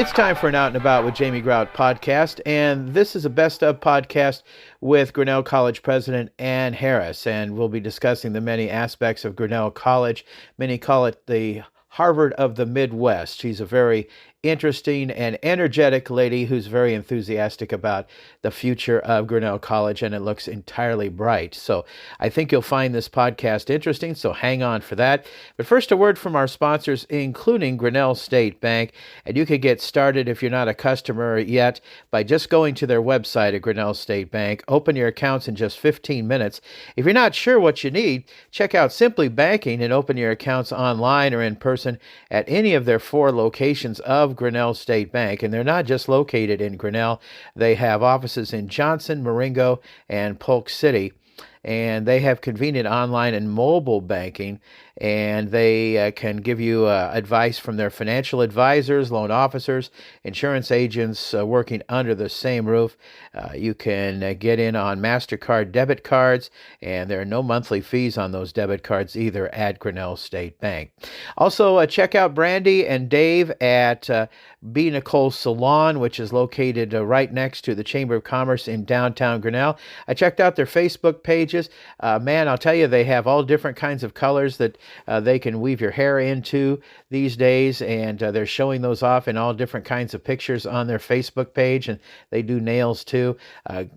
It's time for an Out and About with Jamie Grout podcast, and this is a best of podcast with Grinnell College President Ann Harris, and we'll be discussing the many aspects of Grinnell College. Many call it the Harvard of the Midwest. She's a very interesting and energetic lady who's very enthusiastic about the future of Grinnell College, and it looks entirely bright. So I think you'll find this podcast interesting, so hang on for that. But first, a word from our sponsors, including Grinnell State Bank. And you can get started if you're not a customer yet by just going to their website at Grinnell State Bank. Open your accounts in just 15 minutes. If you're not sure what you need, check out Simply Banking and open your accounts online or in person at any of their 4 locations of Grinnell State Bank. And they're not just located in Grinnell. They have offices in Johnson, Marengo, and Polk City. And they have convenient online and mobile banking, and they can give you advice from their financial advisors, loan officers, insurance agents working under the same roof. You can get in on MasterCard debit cards, and there are no monthly fees on those debit cards either at Grinnell State Bank. Also, check out Brandy and Dave at B. Nicole Salon, which is located right next to the Chamber of Commerce in downtown Grinnell. I checked out their Facebook pages. Man, I'll tell you, they have all different kinds of colors that they can weave your hair into these days, and they're showing those off in all different kinds of pictures on their Facebook page, and they do nails too.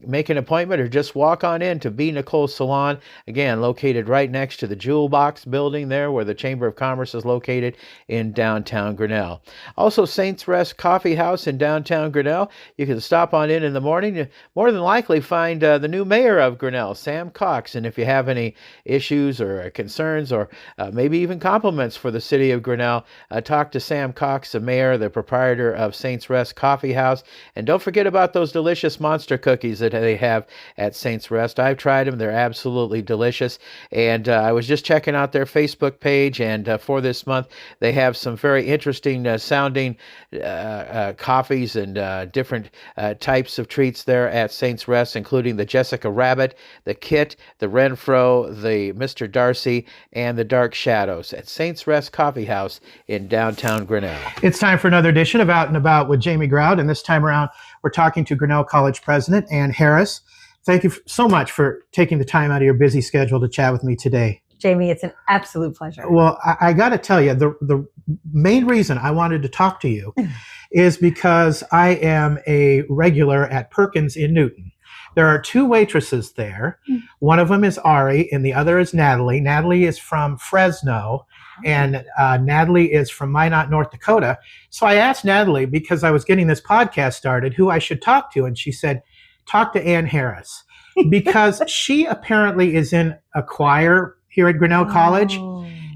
Make an appointment or just walk on in to B. Nicole Salon, again, located right next to the Jewel Box building there where the Chamber of Commerce is located in downtown Grinnell. Also, Saints Rest Coffee House in downtown Grinnell. You can stop on in the morning. You more than likely find the new mayor of Grinnell, Sam Cox. And if you have any issues or concerns or maybe even compliments for the city of Grinnell, talk to Sam Cox, the mayor, the proprietor of Saints Rest Coffee House. And don't forget about those delicious monster cookies that they have at Saints Rest. I've tried them. They're absolutely delicious. And I was just checking out their Facebook page, and for this month, they have some very interesting sounding coffees and different types of treats there at Saints Rest, including the Jessica Rabbit, the Kit, the Renfro, the Mr. Darcy, and the Dark Shadows at Saints Rest Coffee House in downtown Grinnell. It's time for another edition of Out and About with Jamie Grout, and this time around we're talking to Grinnell College President Ann Harris. Thank you so much for taking the time out of your busy schedule to chat with me today. Jamie, it's an absolute pleasure. Well, I got to tell you, the main reason I wanted to talk to you is because I am a regular at Perkins in Newton. There are 2 waitresses there. One of them is Ari, and the other is Natalie. Natalie is from Fresno, and Natalie is from Minot, North Dakota. So I asked Natalie, because I was getting this podcast started, who I should talk to, and she said, talk to Ann Harris, because she apparently is in a choir here at Grinnell College,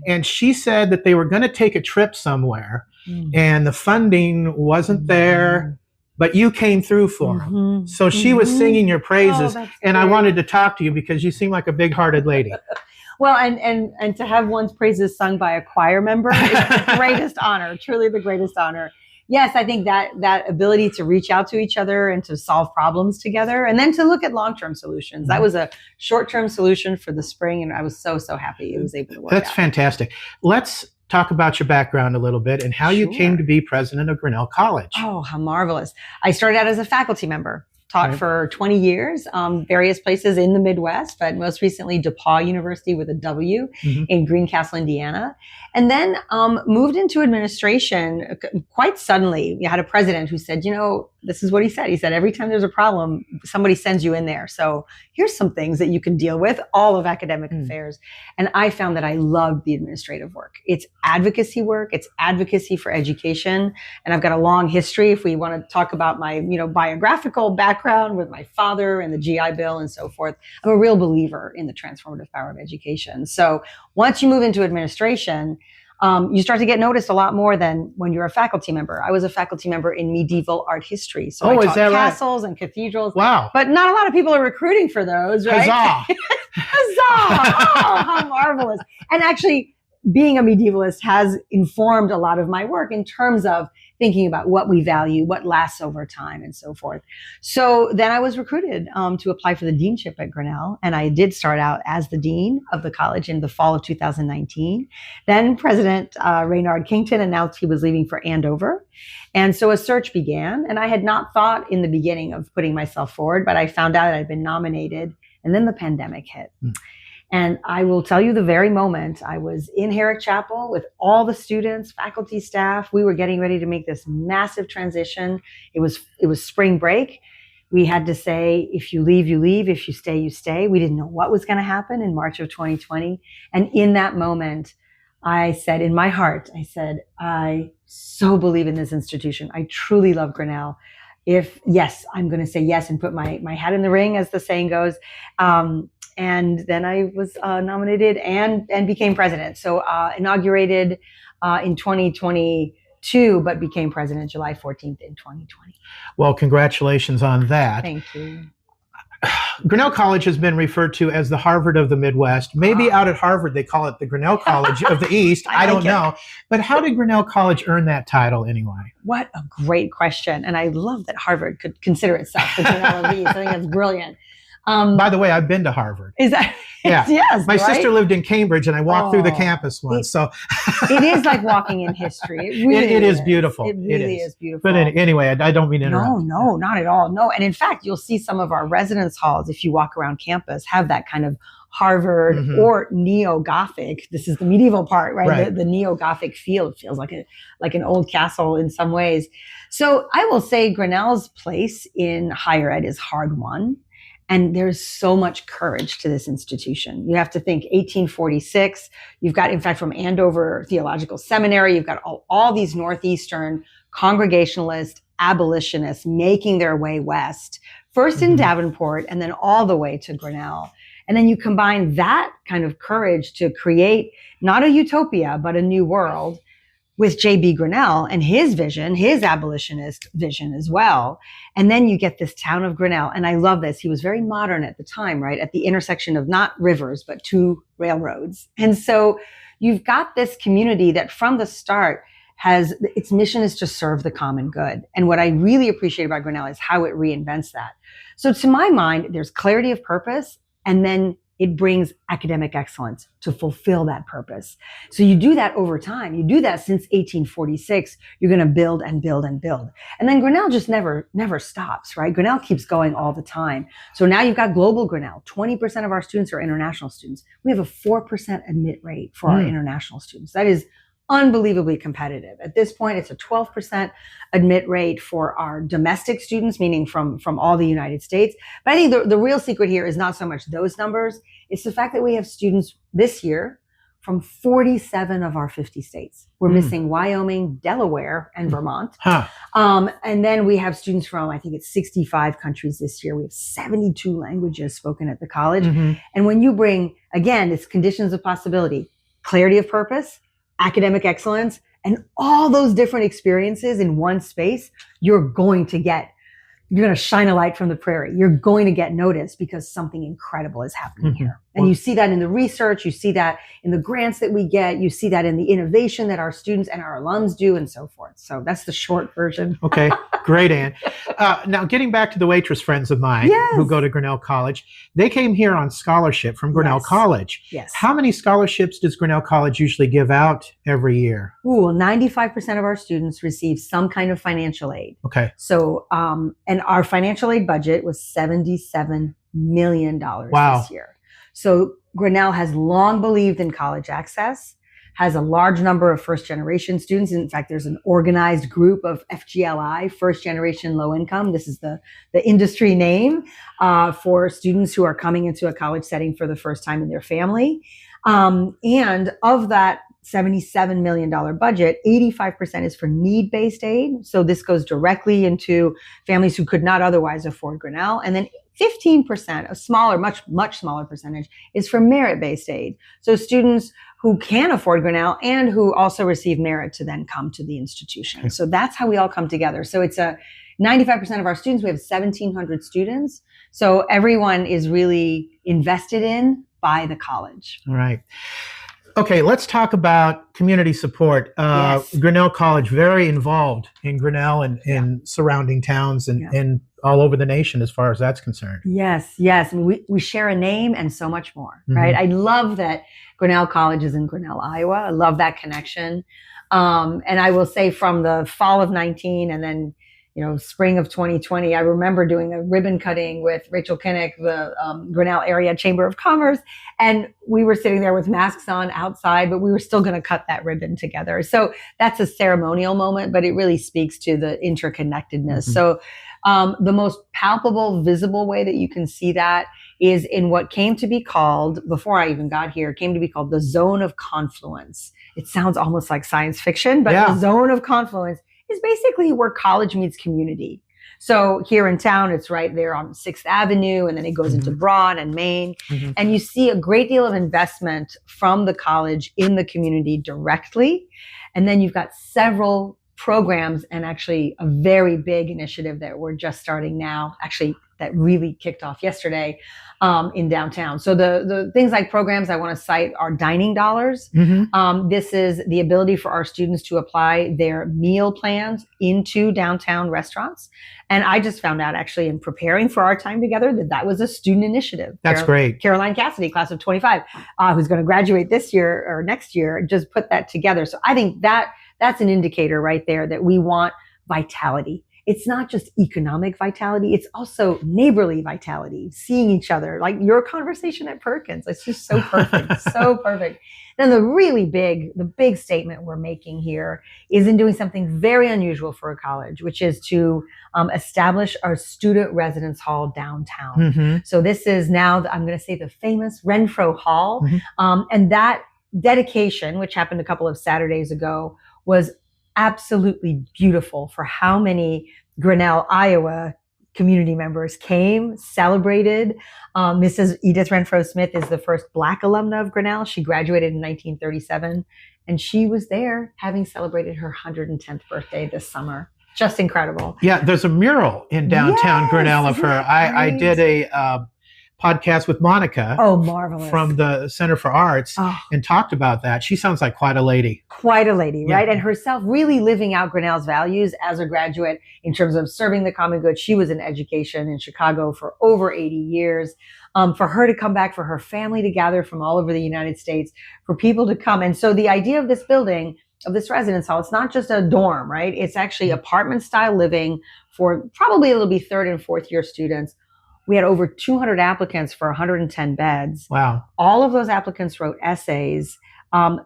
and she said that they were going to take a trip somewhere, and the funding wasn't there. But you came through for them. So she was singing your praises, and I wanted to talk to you because you seem like a big-hearted lady. Well, and to have one's praises sung by a choir member is the greatest honor, truly the greatest honor. Yes, I think that ability to reach out to each other and to solve problems together, and then to look at long-term solutions. That was a short-term solution for the spring, and I was so happy it was able to work out. That's fantastic. Let's talk about your background a little bit and how you came to be president of Grinnell College. Oh, how marvelous. I started out as a faculty member, taught for 20 years, various places in the Midwest, but most recently DePauw University with a W in Greencastle, Indiana. And then moved into administration quite suddenly. You had a president who said, this is what he said. He said, every time there's a problem, somebody sends you in there. So here's some things that you can deal with, all of academic affairs. And I found that I loved the administrative work. It's advocacy work. It's advocacy for education. And I've got a long history. If we want to talk about my, biographical background with my father and the GI Bill and so forth, I'm a real believer in the transformative power of education. So once you move into administration, you start to get noticed a lot more than when you're a faculty member. I was a faculty member in medieval art history. So I taught castles and cathedrals. Wow. But not a lot of people are recruiting for those, right? Huzzah! Huzzah! Oh, how marvelous. And actually, being a medievalist has informed a lot of my work in terms of thinking about what we value, what lasts over time, and so forth. So then I was recruited to apply for the deanship at Grinnell, and I did start out as the dean of the college in the fall of 2019. Then President Raynard Kington announced he was leaving for Andover, and so a search began. And I had not thought in the beginning of putting myself forward, but I found out I'd been nominated, and then the pandemic hit. And I will tell you, the very moment I was in Herrick Chapel with all the students, faculty, staff, we were getting ready to make this massive transition. It was spring break. We had to say, if you leave, you leave. If you stay, you stay. We didn't know what was going to happen in March of 2020. And in that moment, I said in my heart, I said, I so believe in this institution. I truly love Grinnell. If yes, I'm going to say yes and put my hat in the ring, as the saying goes. And then I was nominated and became president. So inaugurated in 2022, but became president July 14th in 2020. Well, congratulations on that. Thank you. Grinnell College has been referred to as the Harvard of the Midwest. Maybe out at Harvard they call it the Grinnell College of the East. I don't know. But how did Grinnell College earn that title anyway? What a great question. And I love that Harvard could consider itself the Grinnell of the East. I think that's brilliant. By the way, I've been to Harvard. Is that? Yeah. Yes. My right? sister lived in Cambridge, and I walked through the campus once. So it is like walking in history. It really it is beautiful. It really is beautiful. But anyway, I don't mean to interrupt. No, not at all. No. And in fact, you'll see some of our residence halls, if you walk around campus, have that kind of Harvard or neo-Gothic. This is the medieval part, right? The neo-Gothic feel. It feels like an old castle in some ways. So I will say Grinnell's place in higher ed is hard won. And there's so much courage to this institution. You have to think 1846. You've got, in fact, from Andover Theological Seminary, you've got all these Northeastern Congregationalist abolitionists making their way west, first in Davenport and then all the way to Grinnell. And then you combine that kind of courage to create not a utopia, but a new world with J.B. Grinnell and his vision, his abolitionist vision as well. And then you get this town of Grinnell. And I love this. He was very modern at the time, right? At the intersection of not rivers, but two railroads. And so you've got this community that from the start has, its mission is to serve the common good. And what I really appreciate about Grinnell is how it reinvents that. So to my mind, there's clarity of purpose, and then it brings academic excellence to fulfill that purpose. So you do that over time. You do that since 1846. You're going to build and build and build. And then Grinnell just never stops, right? Grinnell keeps going all the time. So now you've got global Grinnell. 20% of our students are international students. We have a 4% admit rate for our international students. That is unbelievably competitive. At this point, it's a 12% admit rate for our domestic students, meaning from all the United States. But I think the real secret here is not so much those numbers. It's the fact that we have students this year from 47 of our 50 states. We're missing Wyoming, Delaware, and Vermont. And then we have students from, I think it's 65 countries this year. We have 72 languages spoken at the college. And when you bring, again, it's conditions of possibility, clarity of purpose, academic excellence, and all those different experiences in one space, you're going to shine a light from the prairie. You're going to get noticed because something incredible is happening here. And you see that in the research, you see that in the grants that we get, you see that in the innovation that our students and our alums do, and so forth. So that's the short version. Okay, great, Ann. Now, getting back to the waitress friends of mine who go to Grinnell College, they came here on scholarship from Grinnell College. Yes. How many scholarships does Grinnell College usually give out every year? Well, 95% of our students receive some kind of financial aid. Okay. So, and our financial aid budget was $77 million this year. So Grinnell has long believed in college access, has a large number of first generation students. In fact, there's an organized group of FGLI, first generation low income. This is the industry name for students who are coming into a college setting for the first time in their family. And of that $77 million budget, 85% is for need-based aid. So this goes directly into families who could not otherwise afford Grinnell. And then 15%, a smaller, much smaller percentage, is for merit-based aid. So students who can afford Grinnell and who also receive merit to then come to the institution. Okay. So that's how we all come together. So it's 95% of our students, we have 1,700 students. So everyone is really invested in by the college. All right. Okay, let's talk about community support. Yes. Grinnell College, very involved in Grinnell and in surrounding towns and all over the nation as far as that's concerned. Yes, yes. We share a name and so much more, right? I love that Grinnell College is in Grinnell, Iowa. I love that connection. And I will say from the fall of 19 and then, spring of 2020, I remember doing a ribbon cutting with Rachel Kinnick, the Grinnell Area Chamber of Commerce. And we were sitting there with masks on outside, but we were still going to cut that ribbon together. So that's a ceremonial moment, but it really speaks to the interconnectedness. So the most palpable, visible way that you can see that is in what came to be called, before I even got here, came to be called the zone of confluence. It sounds almost like science fiction, but the zone of confluence is basically where college meets community. So here in town, it's right there on 6th Avenue, and then it goes into Broad and Main. And you see a great deal of investment from the college in the community directly. And then you've got several programs and actually a very big initiative that we're just starting now, actually that really kicked off yesterday in downtown. So the things like programs I want to cite are dining dollars. This is the ability for our students to apply their meal plans into downtown restaurants. And I just found out actually in preparing for our time together that was a student initiative. That's great. Caroline Cassidy, class of 25, who's going to graduate this year or next year, just put that together. So I think that's an indicator right there that we want vitality. It's not just economic vitality. It's also neighborly vitality, seeing each other, like your conversation at Perkins. It's just so perfect, so perfect. Then the big statement we're making here is in doing something very unusual for a college, which is to establish our student residence hall downtown. So this is now, I'm going to say the famous Renfro Hall. And that dedication, which happened a couple of Saturdays ago, was absolutely beautiful for how many Grinnell, Iowa community members came, celebrated. Mrs. Edith Renfro Smith is the first Black alumna of Grinnell. She graduated in 1937, and she was there having celebrated her 110th birthday this summer. Just incredible. Yeah, there's a mural in downtown Grinnell of her. I did a podcast with Monica. Oh, marvelous. From the Center for Arts and talked about that. She sounds like quite a lady. Quite a lady, right? And herself really living out Grinnell's values as a graduate in terms of serving the common good. She was in education in Chicago for over 80 years. For her to come back, for her family to gather from all over the United States, for people to come. And so the idea of this building, of this residence hall, it's not just a dorm, right? It's actually apartment style living for probably it'll be 3rd and 4th year students. We had over 200 applicants for 110 beds. Wow. All of those applicants wrote essays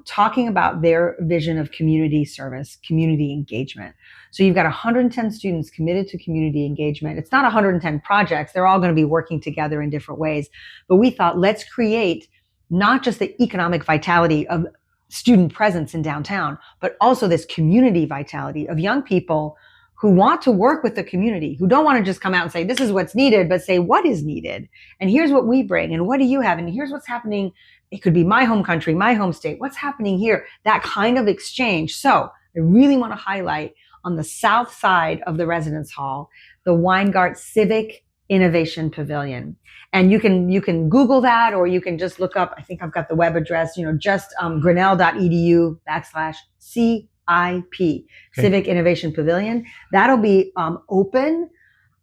talking about their vision of community service, community engagement. So you've got 110 students committed to community engagement. It's not 110 projects. They're all going to be working together in different ways. But we thought, let's create not just the economic vitality of student presence in downtown, but also this community vitality of young people who want to work with the community, who don't want to just come out and say, this is what's needed, but say, what is needed? And here's what we bring. And what do you have? And here's what's happening. It could be my home country, my home state. What's happening here? That kind of exchange. So I really want to highlight on the south side of the residence hall, the Weingart Civic Innovation Pavilion. And you can Google that, or you can just look up, I think I've got the web address, just grinnell.edu/CIP, Civic Innovation Pavilion. That'll be open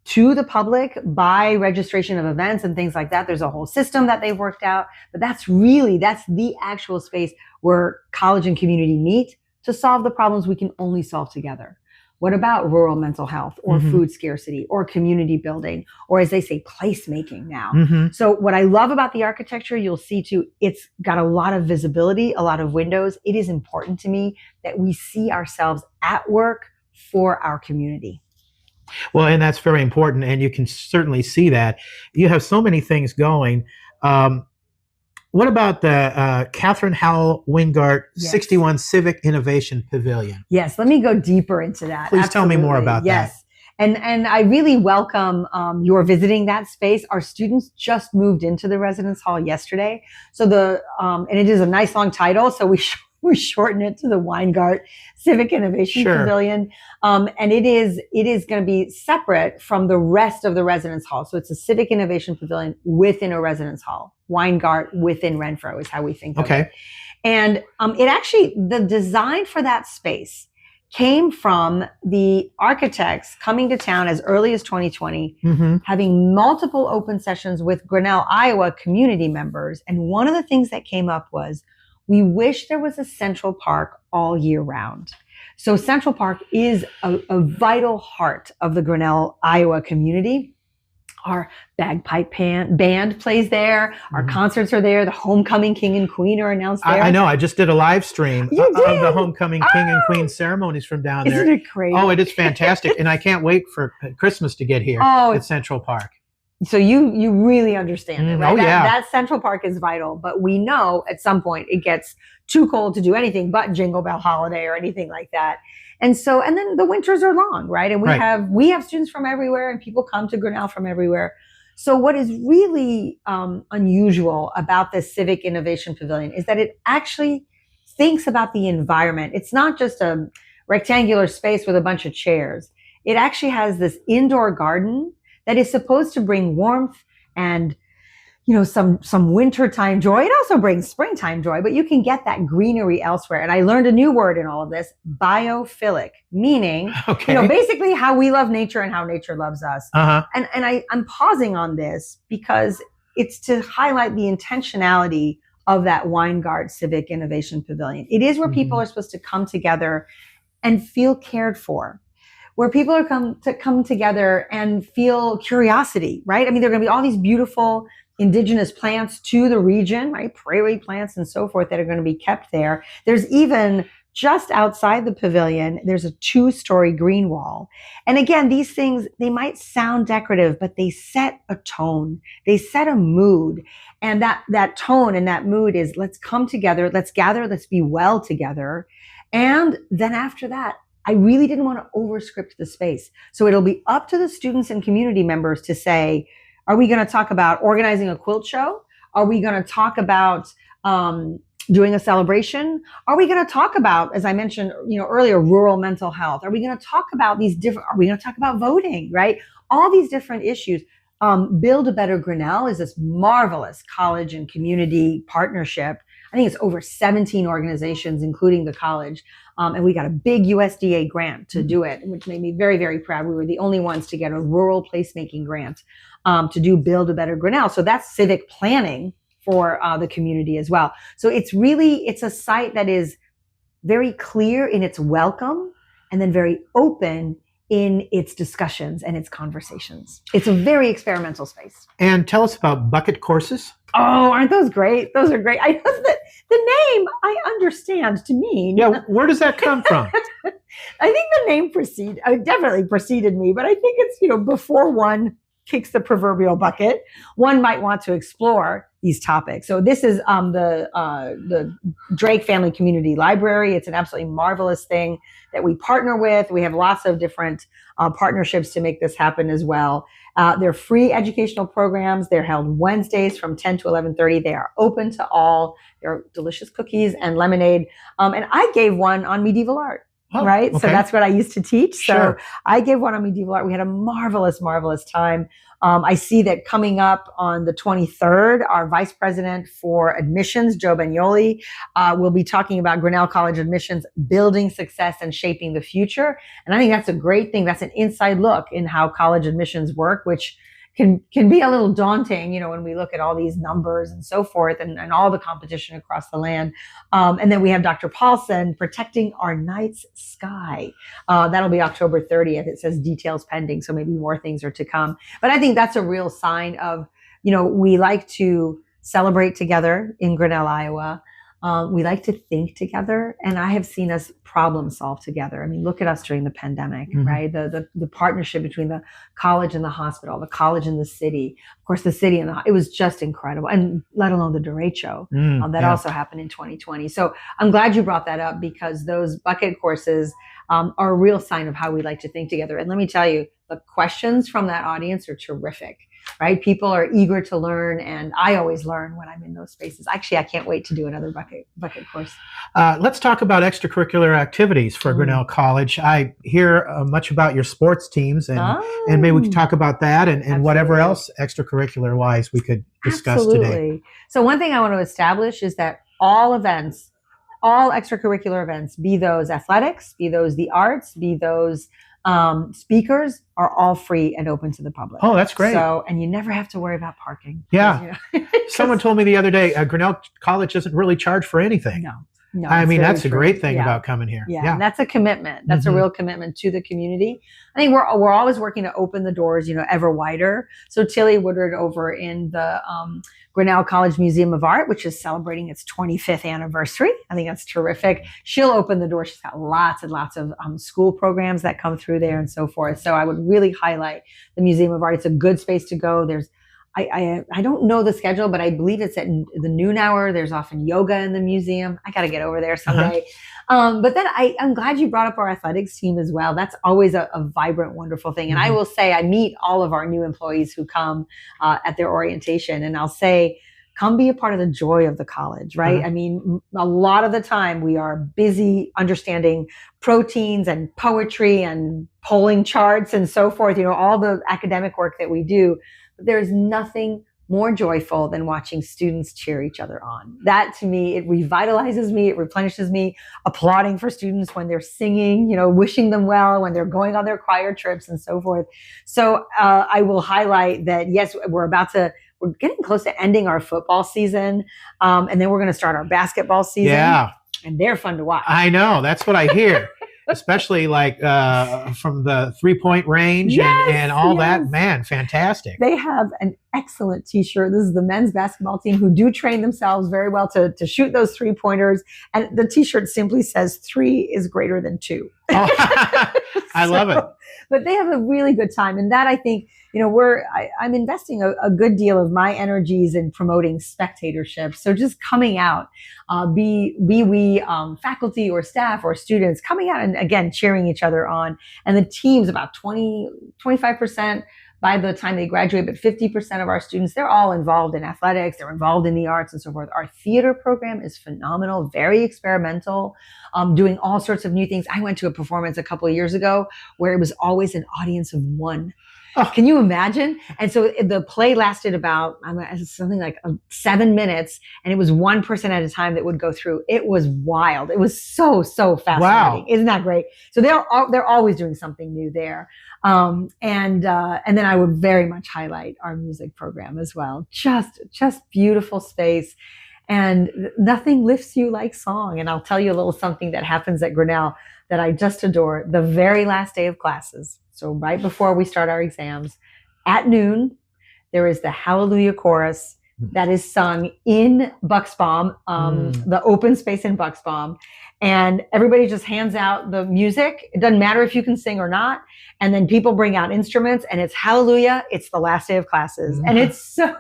to the public by registration of events and things like that. There's a whole system that they've worked out, but that's the actual space where college and community meet to solve the problems we can only solve together. What about rural mental health or food scarcity or community building, or as they say, placemaking now? So what I love about the architecture, you'll see too, it's got a lot of visibility, a lot of windows. It is important to me that we see ourselves at work for our community. Well, and that's very important. And you can certainly see that. You have so many things going. What about the Catherine Howell Wingart 61 Civic Innovation Pavilion? Yes, let me go deeper into that. Please tell me more about that. And I really welcome your visiting that space. Our students just moved into the residence hall yesterday. So and it is a nice long title. So we shorten it to the Weingart Civic Innovation Pavilion. And it is going to be separate from the rest of the residence hall. So it's a Civic Innovation Pavilion within a residence hall. Weingart within Renfro is how we think of it. And it actually, the design for that space came from the architects coming to town as early as 2020, having multiple open sessions with Grinnell, Iowa community members. And one of the things that came up was, we wish there was a Central Park all year round. So Central Park is a vital heart of the Grinnell, Iowa community. Our bagpipe band plays there. Our concerts are there. The Homecoming King and Queen are announced there. I know. I just did a live stream of the Homecoming King and Queen ceremonies from down there. Isn't it great? Oh, it is fantastic. And I can't wait for Christmas to get here at Central Park. So you really understand it, right? Oh, yeah. That Central Park is vital, but we know at some point it gets too cold to do anything but Jingle Bell Holiday or anything like that. And then the winters are long, right? And we have students from everywhere, and people come to Grinnell from everywhere. So what is really unusual about this Civic Innovation Pavilion is that it actually thinks about the environment. It's not just a rectangular space with a bunch of chairs. It actually has this indoor garden that is supposed to bring warmth and, some wintertime joy. It also brings springtime joy, but you can get that greenery elsewhere. And I learned a new word in all of this, biophilic, meaning, basically how we love nature and how nature loves us. And I'm pausing on this because it's to highlight the intentionality of that Weingart Civic Innovation Pavilion. It is where people are supposed to come together and feel cared for, where people are come together and feel curiosity, right? I mean, there are going to be all these beautiful indigenous plants to the region, right? Prairie plants and so forth that are going to be kept there. There's even just outside the pavilion, there's a 2-story green wall. And again, these things, they might sound decorative, but they set a tone. They set a mood. And that tone and that mood is, let's come together, let's gather, let's be well together. And then after that, I really didn't want to overscript the space. So it'll be up to the students and community members to say, are we going to talk about organizing a quilt show? Are we going to talk about doing a celebration? Are we going to talk about, as I mentioned, earlier, rural mental health? Are we going to talk about are we going to talk about voting, right? All these different issues. Build a Better Grinnell is this marvelous college and community partnership. I think it's over 17 organizations, including the college. And we got a big USDA grant to do it, which made me very, very proud. We were the only ones to get a rural placemaking grant to do Build a Better Grinnell. So that's civic planning for the community as well. So it's a site that is very clear in its welcome and then very open in its discussions and its conversations. It's a very experimental space. And tell us about bucket courses. Oh, aren't those great? Those are great. I know that the name I understand to mean. Yeah, where does that come from? I think the name definitely preceded me, but I think it's, before one kicks the proverbial bucket, one might want to explore these topics. So this is the Drake Family Community Library. It's an absolutely marvelous thing that we partner with. We have lots of different partnerships to make this happen as well. They're free educational programs. They're held Wednesdays from 10 to 11:30. They are open to all. There are delicious cookies and lemonade. And I gave one on medieval art. Oh, right. Okay. So that's what I used to teach. Sure. So I gave one on medieval art. We had a marvelous, marvelous time. I see that coming up on the 23rd, our Vice President for Admissions, Joe Bagnoli, will be talking about Grinnell College admissions, building success and shaping the future. And I think that's a great thing. That's an inside look in how college admissions work, which can be a little daunting, when we look at all these numbers and so forth and all the competition across the land. And then we have Dr. Paulson, Protecting Our Night's Sky. That'll be October 30th. It says details pending, so maybe more things are to come. But I think that's a real sign of, we like to celebrate together in Grinnell, Iowa. We like to think together, and I have seen us problem solve together. I mean, look at us during the pandemic, right? The partnership between the college and the hospital, the college and the city, of course, the city and it was just incredible. And let alone the derecho that also happened in 2020. So I'm glad you brought that up, because those bucket courses are a real sign of how we like to think together. And let me tell you, the questions from that audience are terrific. Right? People are eager to learn, and I always learn when I'm in those spaces. Actually, I can't wait to do another bucket course. Let's talk about extracurricular activities for Grinnell College. I hear much about your sports teams, and maybe we could talk about that and whatever else extracurricular wise we could discuss today. So one thing I want to establish is that all events all extracurricular events, be those athletics, be those the arts, be those speakers, are all free and open to the public. Oh, that's great. So, and you never have to worry about parking. Yeah. Someone told me the other day, Grinnell College doesn't really charge for anything. No, I mean, that's free. a great thing about coming here. Yeah. And that's a commitment. That's a real commitment to the community. I think we're always working to open the doors, ever wider. So Tilly Woodard over in the Grinnell College Museum of Art, which is celebrating its 25th anniversary. I think that's terrific. She'll open the door. She's got lots and lots of school programs that come through there and so forth. So I would really highlight the Museum of Art. It's a good space to go. I don't know the schedule, but I believe it's at the noon hour. There's often yoga in the museum. I got to get over there someday. But then I'm glad you brought up our athletics team as well. That's always a vibrant, wonderful thing. And I will say, I meet all of our new employees who come at their orientation, and I'll say, come be a part of the joy of the college, right? I mean, a lot of the time we are busy understanding proteins and poetry and polling charts and so forth, all the academic work that we do. There's nothing more joyful than watching students cheer each other on. That, to me, it revitalizes me, it replenishes me, applauding for students when they're singing, wishing them well, when they're going on their choir trips and so forth. So I will highlight that, yes, we're getting close to ending our football season. And then we're going to start our basketball season. Yeah. And they're fun to watch. I know. That's what I hear. Especially from the 3-point range and all that. Man, fantastic. They have an excellent t-shirt. This is the men's basketball team who do train themselves very well to shoot those 3-pointers. And the t-shirt simply says 3 is greater than 2. Oh, I love it. But they have a really good time. And that, I think, I'm investing a good deal of my energies in promoting spectatorship. So just coming out, be we faculty or staff or students coming out and, again, cheering each other on. And the team's about 25% by the time they graduate, but 50% of our students, they're all involved in athletics, they're involved in the arts and so forth. Our theater program is phenomenal, very experimental, doing all sorts of new things. I went to a performance a couple of years ago where it was always an audience of one. Oh, can you imagine? And so the play lasted about something like 7 minutes, and it was one person at a time that would go through. It was wild. It was so fascinating. Wow. Isn't that great? So they're always doing something new there. And then I would very much highlight our music program as well. Just beautiful space. And nothing lifts you like song. And I'll tell you a little something that happens at Grinnell that I just adore. The very last day of classes, so right before we start our exams, at noon, there is the Hallelujah Chorus that is sung in Bucksbaum, the open space in Bucksbaum. And everybody just hands out the music. It doesn't matter if you can sing or not. And then people bring out instruments, and it's hallelujah. It's the last day of classes. And it's so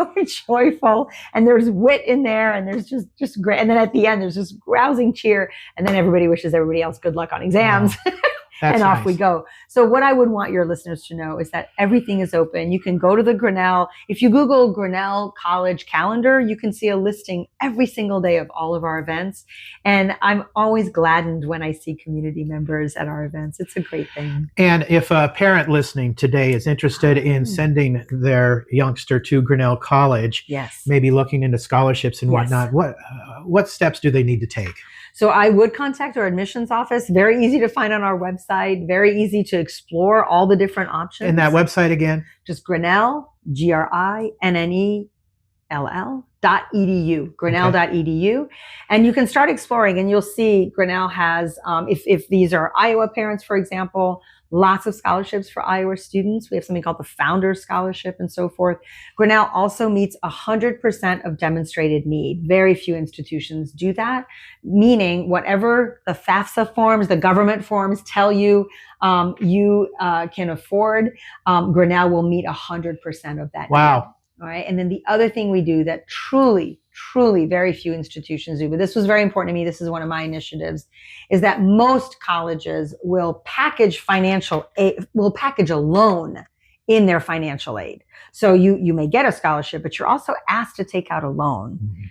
joyful. And there's wit in there, and there's just great. And then at the end, there's this rousing cheer. And then everybody wishes everybody else good luck on exams. Wow. And off we go. So what I would want your listeners to know is that everything is open. You can go to the Grinnell. If you Google Grinnell College calendar, you can see a listing every single day of all of our events. And I'm always gladdened when I see community members at our events. It's a great thing. And if a parent listening today is interested in sending their youngster to Grinnell College, maybe looking into scholarships and whatnot, what steps do they need to take? So I would contact our admissions office. Very easy to find on our website. Very easy to explore all the different options. And that website again? Just Grinnell, GRINNELL.edu, grinnell.edu. And you can start exploring, and you'll see Grinnell has, if these are Iowa parents, for example, lots of scholarships for Iowa students. We have something called the Founders Scholarship and so forth. Grinnell also meets 100% of demonstrated need. Very few institutions do that, meaning whatever the FAFSA forms, the government forms tell you you can afford, Grinnell will meet 100% of that. Wow. Need. All right. And then the other thing we do that truly very few institutions do, but this was very important to me, this is one of my initiatives, is that most colleges will package financial aid, will package a loan in their financial aid. So you may get a scholarship, but you're also asked to take out a loan. Mm-hmm.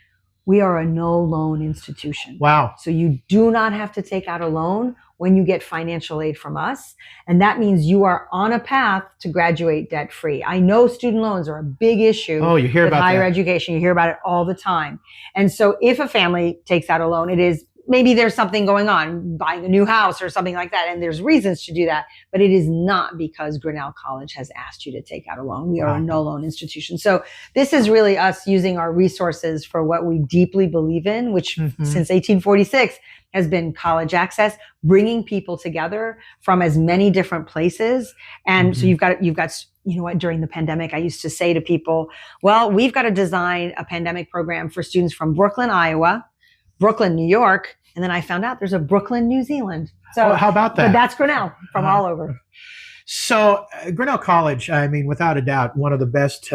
We are a no loan institution. Wow. So you do not have to take out a loan when you get financial aid from us. And that means you are on a path to graduate debt free. I know student loans are a big issue you hear with about higher that. Education. You hear about it all the time. And so if a family takes out a loan, it is maybe there's something going on, buying a new house or something like that, and there's reasons to do that, but it is not because Grinnell College has asked you to take out a loan. We are a no loan institution. So this is really us using our resources for what we deeply believe in, which since 1846 has been college access, bringing people together from as many different places. And so you've got, you know what, during the pandemic, I used to say to people, well, we've got to design a pandemic program for students from Brooklyn, Iowa, Brooklyn, New York. And then I found out there's a Brooklyn, New Zealand. So how about that? But that's Grinnell from all over. So Grinnell College, I mean, without a doubt, one of the best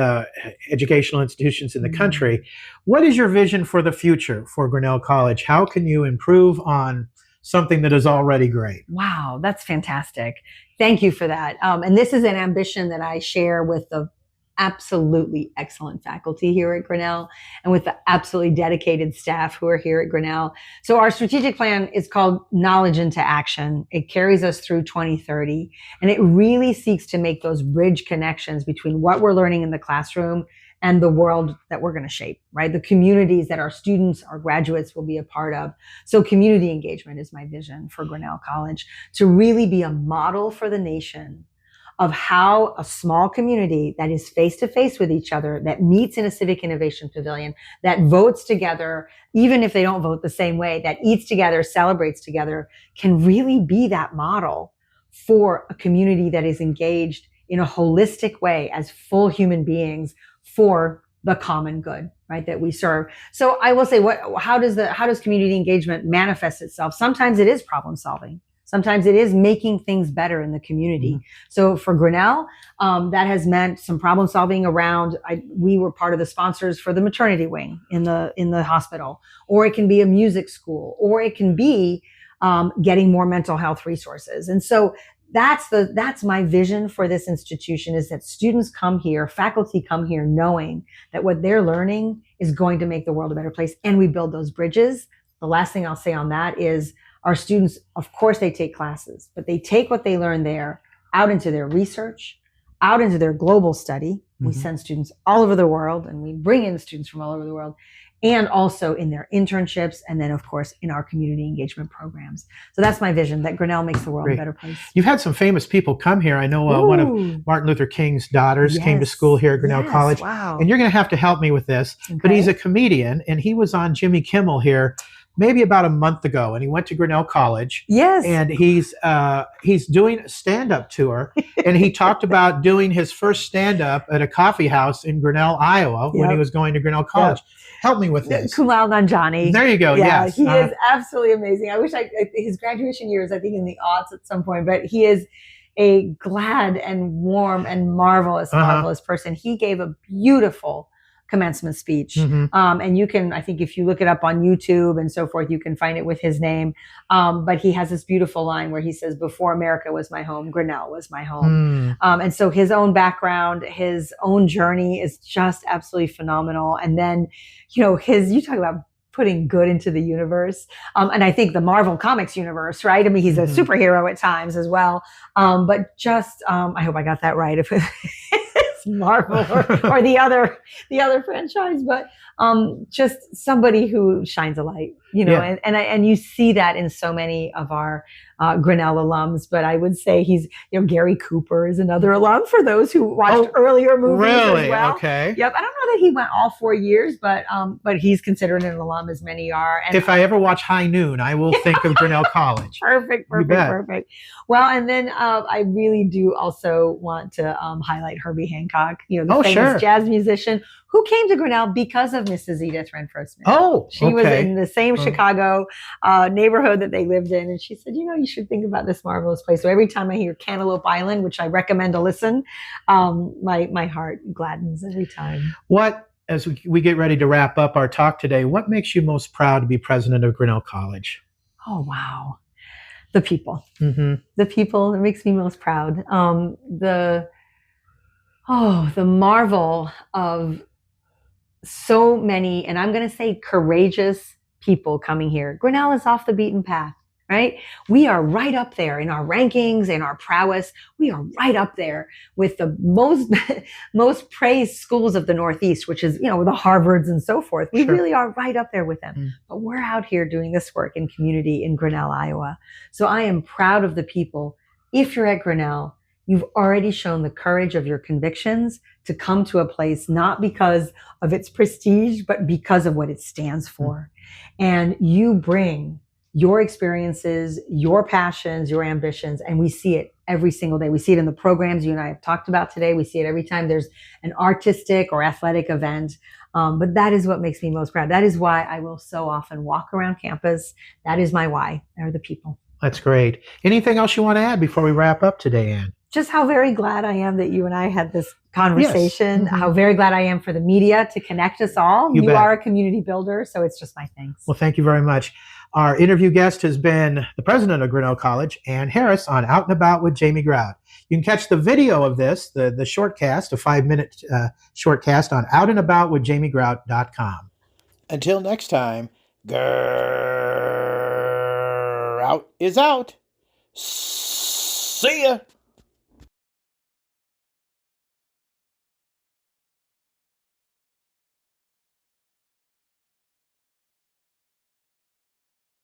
educational institutions in the country. What is your vision for the future for Grinnell College? How can you improve on something that is already great? Wow, that's fantastic. Thank you for that. And this is an ambition that I share with the absolutely excellent faculty here at Grinnell and with the absolutely dedicated staff who are here at Grinnell. So our strategic plan is called Knowledge into Action. It carries us through 2030, and it really seeks to make those bridge connections between what we're learning in the classroom and the world that we're going to shape, right? The communities that our students, our graduates will be a part of. So community engagement is my vision for Grinnell College, to really be a model for the nation of how a small community that is face to face with each other, that meets in a civic innovation pavilion, that votes together, even if they don't vote the same way, that eats together, celebrates together, can really be that model for a community that is engaged in a holistic way as full human beings for the common good, right, that we serve. So I will say, how does community engagement manifest itself? Sometimes it is problem solving. Sometimes it is making things better in the community. So for Grinnell, that has meant some problem solving around, we were part of the sponsors for the maternity wing in the hospital, or it can be a music school, or it can be getting more mental health resources. And so that's my vision for this institution, is that students come here, faculty come here knowing that what they're learning is going to make the world a better place. And we build those bridges. The last thing I'll say on that is, our students, of course, they take classes, but they take what they learn there out into their research, out into their global study. We send students all over the world, and we bring in students from all over the world, and also in their internships, and then, of course, in our community engagement programs. So that's my vision, that Grinnell makes the world a better place. You've had some famous people come here. I know one of Martin Luther King's daughters came to school here at Grinnell College. Wow. And you're going to have to help me with this, but he's a comedian, and he was on Jimmy Kimmel here maybe about a month ago, and he went to Grinnell College. Yes. And he's doing a stand-up tour, and he talked about doing his first stand-up at a coffee house in Grinnell, Iowa, when he was going to Grinnell College. Help me with this. Kumail Nanjiani. There you go. Yeah, yes. He is absolutely amazing. I wish his graduation year is, I think, in the aughts at some point, but he is a glad and warm and marvelous person. He gave a beautiful commencement speech. And you can, I think if you look it up on YouTube and so forth, you can find it with his name. But he has this beautiful line where he says, "Before America was my home, Grinnell was my home." And so his own background, his own journey is just absolutely phenomenal. And then, you talk about putting good into the universe. And I think the Marvel Comics universe, right? I mean, he's a superhero at times as well. But just, I hope I got that right. If it's Marvel or the other franchise, but just somebody who shines a light, and you see that in so many of our Grinnell alums. But I would say he's, Gary Cooper is another alum for those who watched earlier movies as well. Okay. Yep. I don't know that he went all 4 years, but he's considered an alum, as many are. And if I ever watch High Noon, I will think of Grinnell College. Perfect. Well, and then I really do also want to highlight Herbie Hancock, the famous jazz musician who came to Grinnell because of Mrs. Edith Renfro Smith. She was in the same Chicago neighborhood that they lived in, and she said, you should think about this marvelous place. So every time I hear Cantaloupe Island, which I recommend to listen, my heart gladdens every time. As we get ready to wrap up our talk today, what makes you most proud to be president of Grinnell College? Oh, wow. The people. The people that makes me most proud. The marvel of so many, and I'm going to say courageous people coming here. Grinnell is off the beaten path. right? We are right up there in our rankings and our prowess. We are right up there with the most praised schools of the Northeast, which is, the Harvards and so forth. We Sure. really are right up there with them. But we're out here doing this work in community in Grinnell, Iowa. So I am proud of the people. If you're at Grinnell, you've already shown the courage of your convictions to come to a place, not because of its prestige, but because of what it stands for. And you bring your experiences, your passions, your ambitions, and we see it every single day. We see it in the programs you and I have talked about today. We see it every time there's an artistic or athletic event. But that is what makes me most proud. That is why I will so often walk around campus. That is my why. They're the people. That's great. Anything else you want to add before we wrap up today, Ann? Just how very glad I am that you and I had this conversation. Yes. How very glad I am for the media to connect us all. You bet. are a community builder, so it's just my thanks. Well, thank you very much. Our interview guest has been the president of Grinnell College, Ann Harris, on Out and About with Jamie Grout. You can catch the video of this, the shortcast, a 5-minute shortcast on outandaboutwithjamiegrout.com. Until next time, out is out. See ya.